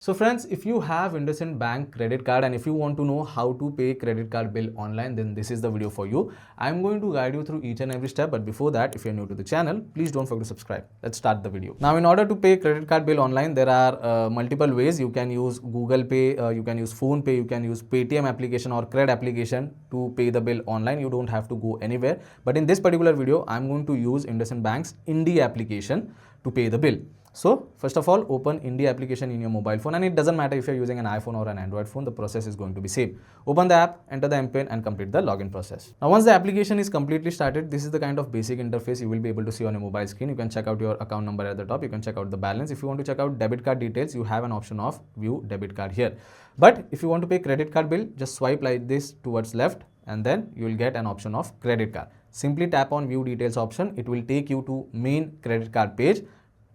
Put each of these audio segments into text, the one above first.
So friends, if you have IndusInd Bank credit card and if you want to know how to pay credit card bill online, then this is the video for you. I'm going to guide you through each and every step, but before that, if you're new to the channel, please don't forget to subscribe. Let's start the video. Now, in order to pay credit card bill online, there are multiple ways. You can use Google Pay, you can use PhonePe, you can use Paytm application or CRED application to pay the bill online. You don't have to go anywhere. But in this particular video, I'm going to use IndusInd Bank's Indie application to pay the bill. So first of all, open Indie application in your mobile phone, and it doesn't matter if you're using an iPhone or an Android phone, the process is going to be same. Open the app, enter the MPIN and complete the login process. Now once the application is completely started, this is the kind of basic interface you will be able to see on your mobile screen. You can check out your account number at the top, you can check out the balance. If you want to check out debit card details, you have an option of view debit card here. But if you want to pay credit card bill, just swipe like this towards left and then you will get an option of credit card. Simply tap on view details option, it will take you to main credit card page.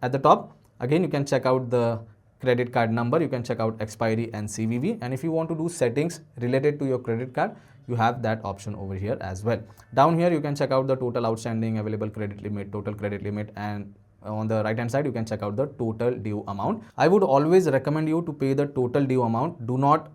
At the top, again, you can check out the credit card number, you can check out expiry and CVV, and if you want to do settings related to your credit card, you have that option over here as well. Down here, you can check out the total outstanding, available credit limit, total credit limit, and on the right hand side, you can check out the total due amount. I would always recommend you to pay the total due amount. Do not,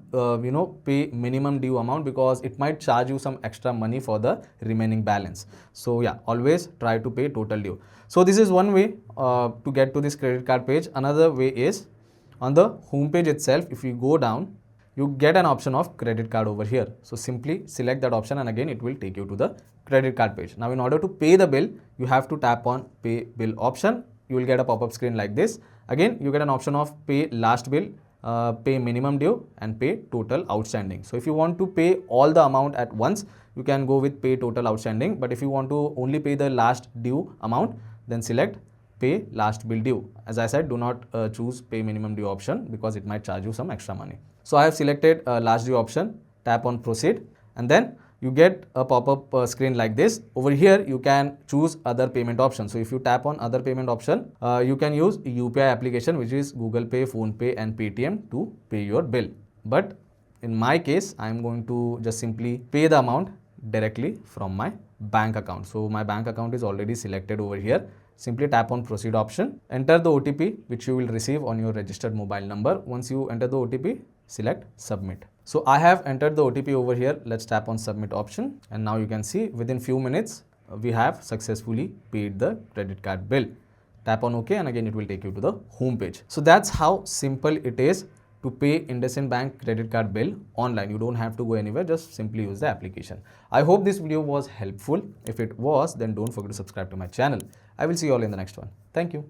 pay minimum due amount because it might charge you some extra money for the remaining balance. So yeah, always try to pay total due. So this is one way to get to this credit card page. Another way is on the home page itself. If you go down, you get an option of credit card over here. So simply select that option and again it will take you to the credit card page. Now in order to pay the bill, you have to tap on pay bill option. You will get a pop-up screen like this. Again, you get an option of pay last bill, pay minimum due and pay total outstanding. So if you want to pay all the amount at once, you can go with pay total outstanding. But if you want to only pay the last due amount, then select pay last bill due. As I said, do not choose pay minimum due option because it might charge you some extra money. So I have selected last due option, tap on proceed and then you get a pop-up screen like this. Over here, you can choose other payment options. So if you tap on other payment option, you can use UPI application, which is Google Pay, PhonePe and Paytm to pay your bill. But in my case, I am going to just simply pay the amount directly from my bank account. So my bank account is already selected over here. Simply tap on proceed option, enter the OTP which you will receive on your registered mobile number. Once you enter the OTP, select submit. So I have entered the OTP over here. Let's tap on submit option and now you can see within few minutes we have successfully paid the credit card bill. Tap on OK and again it will take you to the home page. So that's how simple it is to pay IndusInd Bank credit card bill online. You don't have to go anywhere, just simply use the application. I hope this video was helpful. If it was, then don't forget to subscribe to my channel. I will see you all in the next one. Thank you.